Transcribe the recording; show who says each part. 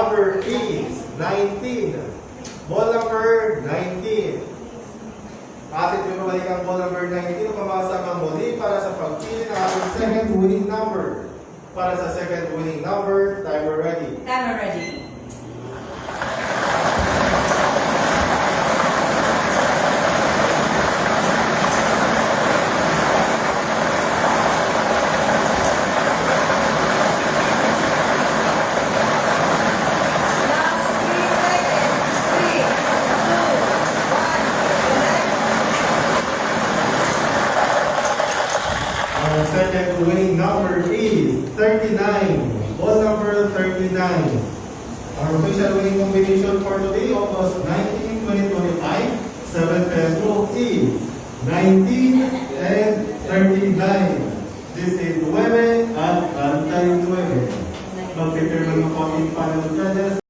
Speaker 1: number is 19. Ball number 19. Atin yung mabalik ang ball number 19 o pamasa ang muli para sa pagpili ng ating second winning number. Para sa second winning number, timer ready.
Speaker 2: Timer ready.
Speaker 1: Our second winning number is 39. Ball number 39. Our official winning combination for today, August 19, 2025, 7 peso is 19 and 39. This is 9 at 39. Mag-prepare ng konting panel judges.